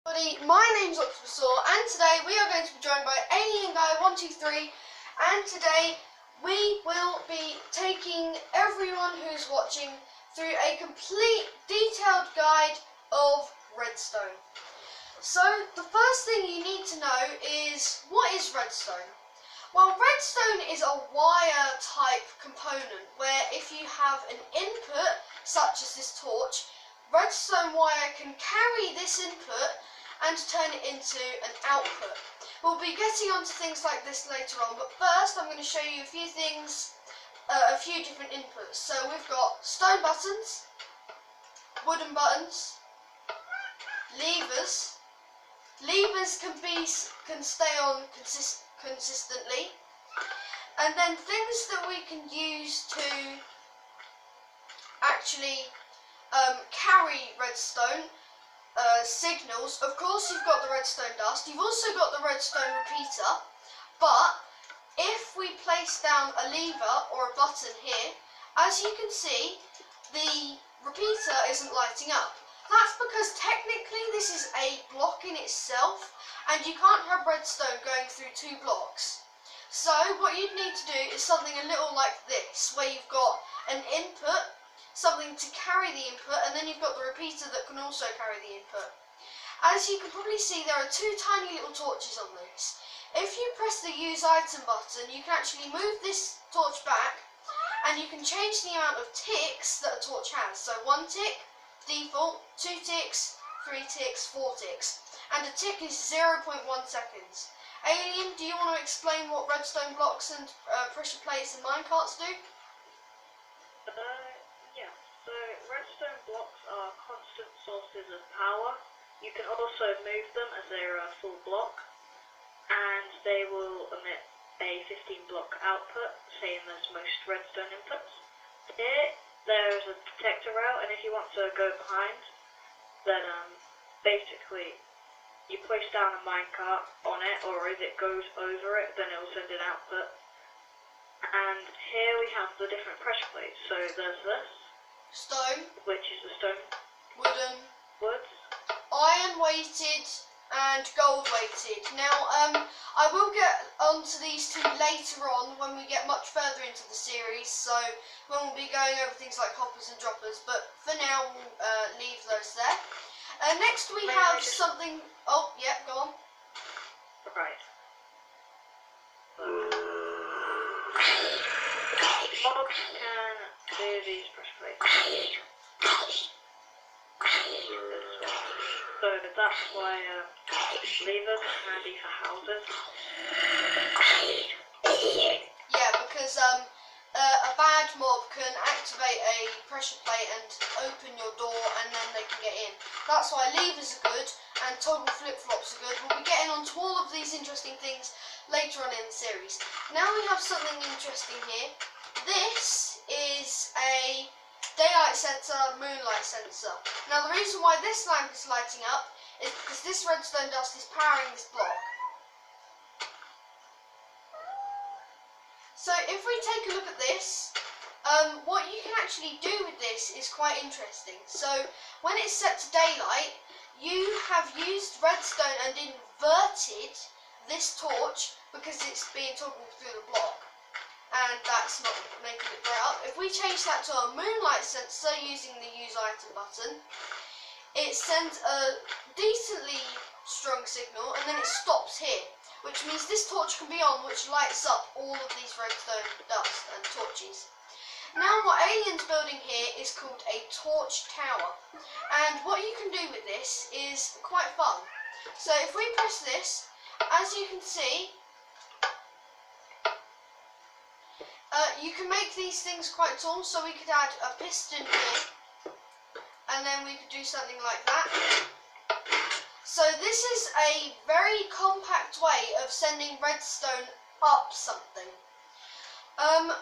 My name's Octopus, and today we are going to be joined by Alien Guy 123, and today we will be taking everyone who's watching through a complete detailed guide of Redstone. So the first thing you need to know is, what is Redstone? Well, Redstone is a wire type component where if you have an input such as this torch, Redstone wire can carry this input and turn it into an output. We'll be getting onto things like this later on, but first I'm going to show you a few things, a few different inputs. So we've got stone buttons, wooden buttons, levers. Levers can stay on consistently, and then things that we can use to actually carry redstone. Signals. Of course you've got the redstone dust, you've also got the redstone repeater, but if we place down a lever or a button here, as you can see, the repeater isn't lighting up. That's because technically this is a block in itself, and you can't have redstone going through two blocks. So what you'd need to do is something a little like this, where you've got an input, something to carry the input, and then you've got the repeater that can also carry the input. As you can probably see, there are two tiny little torches on this. If you press the use item button, you can actually move this torch back, and you can change the amount of ticks that a torch has. So 1 tick, default, 2 ticks, 3 ticks, 4 ticks. And a tick is 0.1 seconds. Alien, do you want to explain what redstone blocks and pressure plates and minecarts do? Yeah, so redstone blocks are constant sources of power. You can also move them as they're a full block, and they will emit a 15 block output, same as most redstone inputs. Here, there's a detector rail, and if you want to go behind, then basically you place down a minecart on it, or if it goes over it, then it will send an output. And here we have the different pressure plates. So there's this. Stone. Which is the stone. Wooden. Wood. Iron weighted and gold weighted. Now, I will get onto these two later on when we get much further into the series, so when we'll be going over things like hoppers and droppers, but for now we'll leave those there. Next we have something... Oh, yeah, go on. Right. Mobs can do these pressure plates. So that's why levers are handy for houses. Yeah, because a bad mob can activate a pressure plate and open your door, and then they can get in. That's why levers are good and toggle flip-flops are good. We'll be getting onto all of these interesting things later on in the series. Now we have something interesting here. This is a daylight sensor, moonlight sensor. Now the reason why this lamp is lighting up is because this redstone dust is powering this block. So if we take a look at this, what you can actually do with this is quite interesting. So when it's set to daylight, you have used redstone and inverted this torch because it's being toggled through the block, and that's not making it bright up. If we change that to a moonlight sensor using the use item button, it sends a decently strong signal, and then it stops here, which means this torch can be on, which lights up all of these redstone dust and torches. Now what Alien's building here is called a torch tower, and what you can do with this is quite fun. So if we press this, as you can see, you can make these things quite tall, so we could add a piston here, and then we could do something like that. So this is a very compact way of sending redstone up something.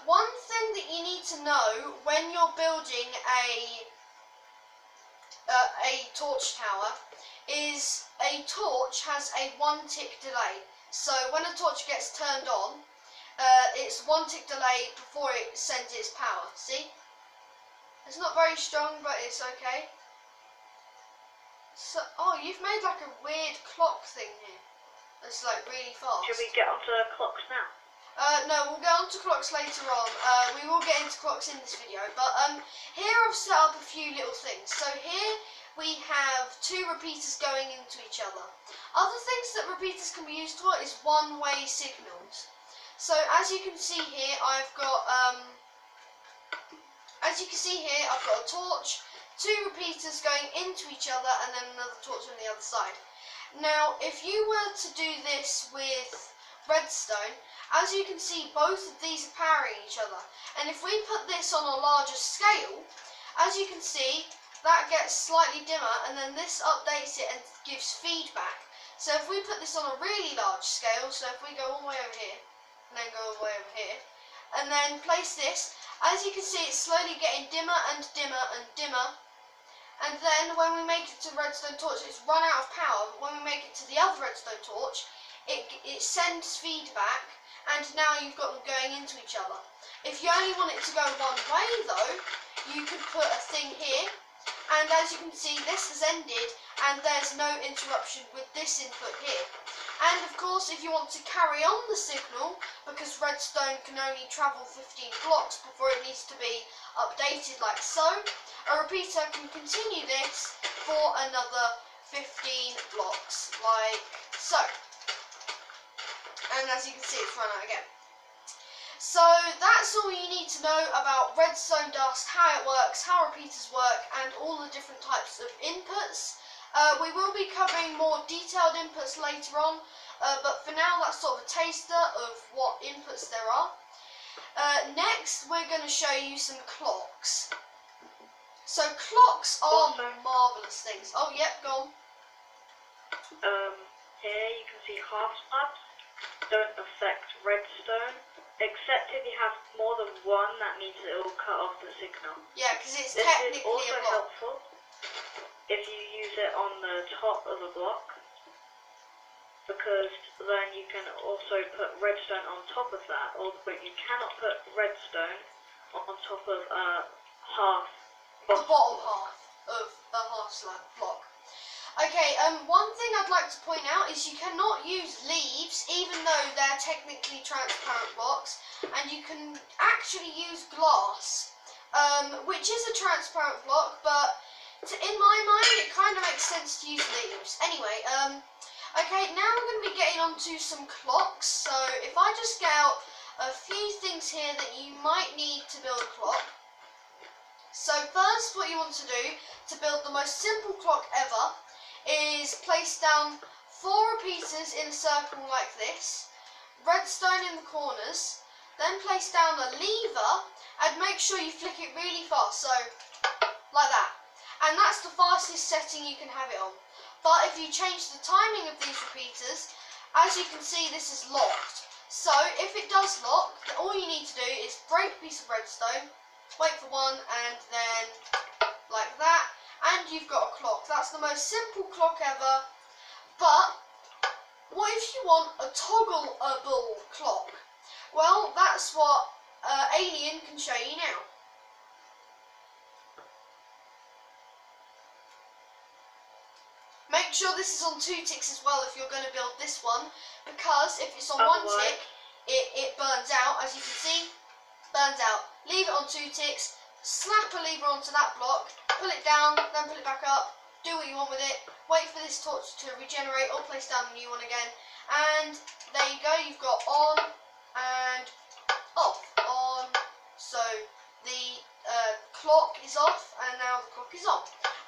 One thing that you need to know when you're building a torch tower is a torch has a 1 tick delay. So when a torch gets turned on, it's 1 tick delay before it sends its power. See? It's not very strong, but it's okay. So, oh, you've made like a weird clock thing here. It's like really fast. Should we get onto clocks now? No, we'll get onto clocks later on. We will get into clocks in this video, but here I've set up a few little things. So here we have 2 repeaters going into each other. Other things that repeaters can be used for is one-way signals. So as you can see here, I've got a torch, 2 repeaters going into each other, and then another torch on the other side. Now, if you were to do this with redstone, as you can see, both of these are powering each other. And if we put this on a larger scale, as you can see, that gets slightly dimmer, and then this updates it and gives feedback. So if we put this on a really large scale, so if we go all the way over here, and then go all the way over here, and then place this, as you can see, it's slowly getting dimmer and dimmer and dimmer. And then when we make it to redstone torch, it's run out of power. But when we make it to the other redstone torch, it sends feedback, and now you've got them going into each other. If you only want it to go one way though, you could put a thing here, and as you can see, this has ended, and there's no interruption with this input here. And of course, if you want to carry on the signal, because redstone can only travel 15 blocks before it needs to be updated like so, a repeater can continue this for another 15 blocks, like so. And as you can see, it's run out again. So that's all you need to know about redstone dust, how it works, how repeaters work, and all the different types of inputs. We will be covering more detailed inputs later on, but for now that's sort of a taster of what inputs there are. Next we're going to show you some clocks. So clocks are marvellous things. Oh yep, go on. Here you can see half slabs don't affect redstone, except if you have more than one, that means it will cut off the signal. Yeah, because it's this technically is also a block. helpful if you use it on the top of a block, because then you can also put redstone on top of that, but you cannot put redstone on top of a half The bottom half of a half slab block. Okay, one thing I'd like to point out is you cannot use leaves, even though they're technically transparent blocks, and you can actually use glass, which is a transparent block, but in my mind it kind of makes sense to use leaves. Anyway, okay, now we're going to be getting onto some clocks, so if I just get out a few things here that you might need to build a clock. So first, what you want to do to build the most simple clock ever is place down 4 repeaters in a circle like this, redstone in the corners, then place down a lever and make sure you flick it really fast, so like that. And that's the fastest setting you can have it on. But if you change the timing of these repeaters, as you can see, this is locked. So if it does lock, then all you need to do is break a piece of redstone, wait for one, and then like that, and you've got a clock. That's the most simple clock ever. But what if you want a toggleable clock? Well, that's what Alien can show you now. Make sure this is on 2 ticks as well if you're going to build this one, because if it's on 1 tick, it burns out, as you can see. Burns out. Leave it on 2 ticks, slap a lever onto that block, pull it down, then pull it back up, do what you want with it, wait for this torch to regenerate, or place down a new one again, and there you go, you've got on and off, on, so the clock is off, and now the clock is on.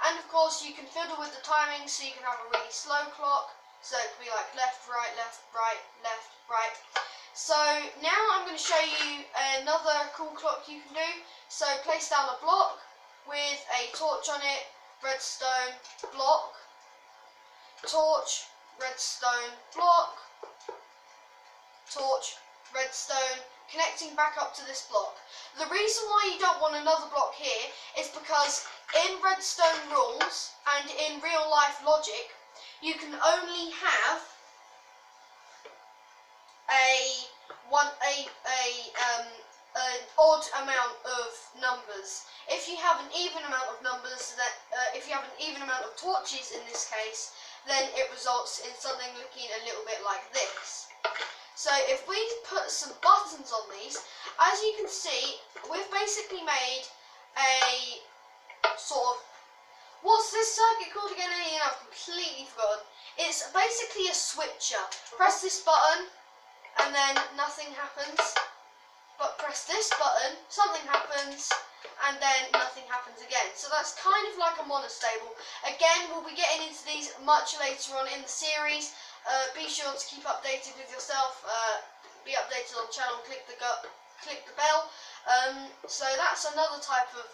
And of course you can fiddle with the timing, so you can have a really slow clock, so it could be like left, right, left, right, left, right. So now I'm going to show you another cool clock you can do. So place down a block with a torch on it, redstone, block, torch, redstone, block, torch, redstone, connecting back up to this block. The reason why you don't want another block here is because in redstone rules and in real life logic, you can only have an odd amount of numbers. If you have an even amount of numbers, if you have an even amount of torches in this case, then it results in something looking a little bit like this. So if we put some buttons on these, as you can see, we've basically made a sort of, what's this circuit called again? I've completely forgotten. It's basically a switcher. Press this button and then nothing happens. But press this button, something happens, and then nothing happens again. So that's kind of like a monostable. Again, we'll be getting into these much later on in the series. Be sure to keep updated with yourself. Be updated on the channel. Click the bell. So that's another type of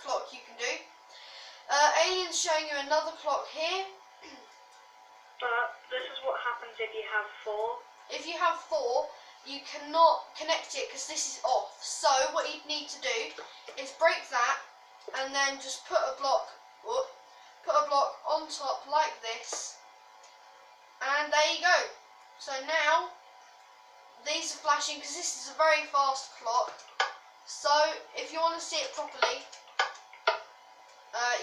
clock you can do. Alien's showing you another clock here. This is what happens if you have 4. If you have 4, you cannot connect it because this is off. So what you need to do is break that and then just put a block on top like this, and there you go. So now these are flashing because this is a very fast clock. So if you want to see it properly,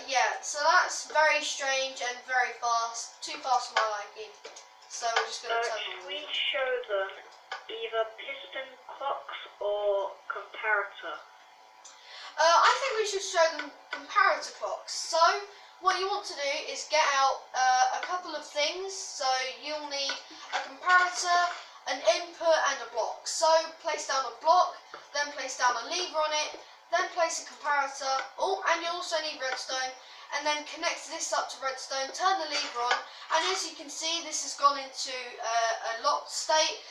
yeah, so that's very strange and very fast, too fast for my liking. So we're just going to turn Should on. we show them either piston clocks or comparator? I think we should show them comparator clocks. So what you want to do is get out a couple of things. So you'll need a comparator, an input and a block. So place down a block, then place down a lever on it, then place a comparator. Oh, and you also need redstone. And then connect this up to redstone, turn the lever on, and as you can see, this has gone into a locked state.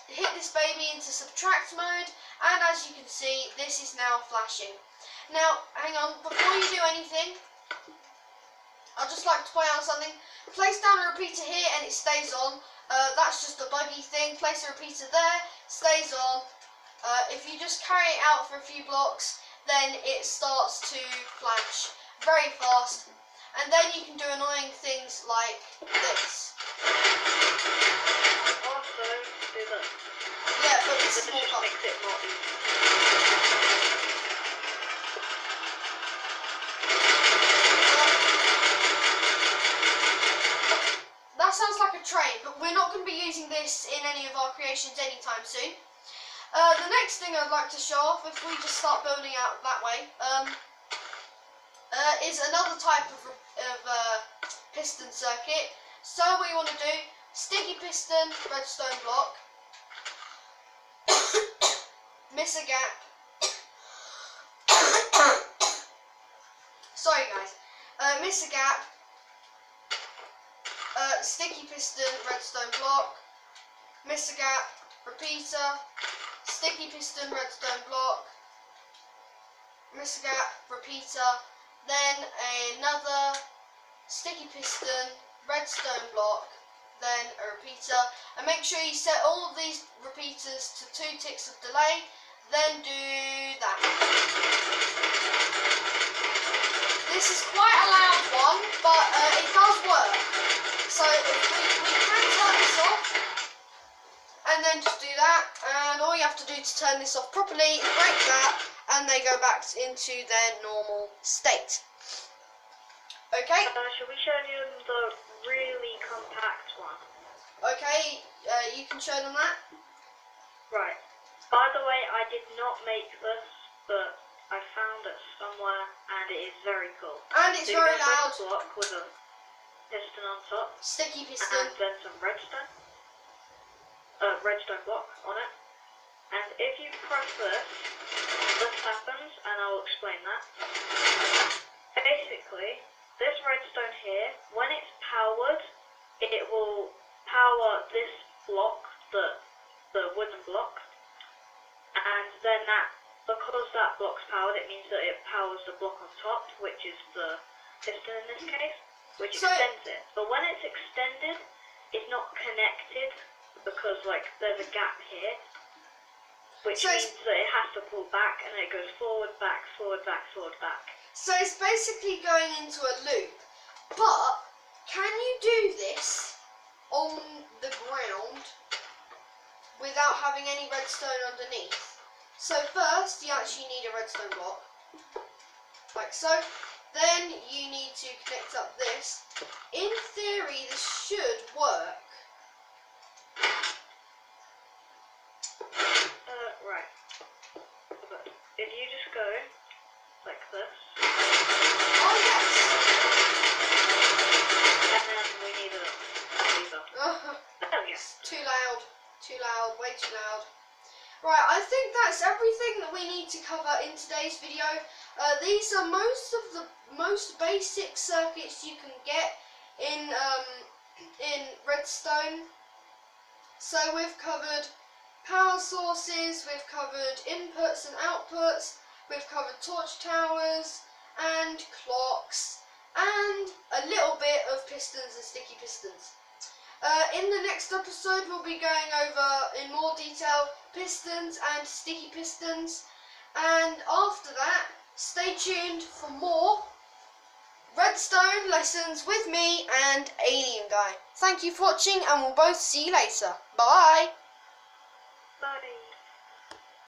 Hit this baby into subtract mode, and as you can see, this is now flashing. Now, hang on, before you do anything, I'd just like to point out something. Place down a repeater here and it stays on. That's just a buggy thing. Place a repeater there, stays on. If you just carry it out for a few blocks, then it starts to flash very fast, and then you can do annoying things like this. Also, do this. Yeah, but this is This more just fun. makes it more easy. That sounds like a train, but we're not going to be using this in any of our creations anytime soon. The next thing I'd like to show off, if we just start building out that way, is another type of piston circuit. So what you want to do, sticky piston, redstone block, miss a gap. Sorry guys, miss a gap, sticky piston, redstone block, miss a gap, repeater, sticky piston, redstone block, miss a gap, repeater, then another sticky piston, redstone block, then a repeater, and make sure you set all of these repeaters to 2 ticks of delay, then do that. This is quite a loud one, but it does work. So we can turn this off, and then just do that, and all you have to do to turn this off properly is break that, and they go back into their normal state. Okay? Should we show you the really compact one? Okay, you can show them that. Right. By the way, I did not make this, but I found it somewhere, and it is very cool. And it's So very you loud. a block with a piston on top, Sticky piston. and then some redstone. Redstone block on it. And if you press this, this happens, and I'll explain that. Basically, this redstone here, when it's powered, it will power this block, the wooden block, and then because that block's powered, it means that it powers the block on top, which is the piston in this case, which extends it. But when it's extended, it's not connected because there's a gap here, which means that it has to pull back, and it goes forward, back, forward, back, forward, back. So it's basically going into a loop. But can you do this on the ground without having any redstone underneath? So first, you actually need a redstone block, like so. Then you need to connect up this. In theory, this should work. Right. But if you just go like this, Oh yes! and then we need a lever. Oh, There we go. too loud. Too loud. Way too loud. Right, I think that's everything that we need to cover in today's video. These are most of the most basic circuits you can get in Redstone. So we've covered power sources, we've covered inputs and outputs, we've covered torch towers and clocks, and a little bit of pistons and sticky pistons. In the next episode, we'll be going over in more detail pistons and sticky pistons, and after that, stay tuned for more Redstone lessons with me and Alien Guy. Thank you for watching, and we'll both see you later. Bye! Bye.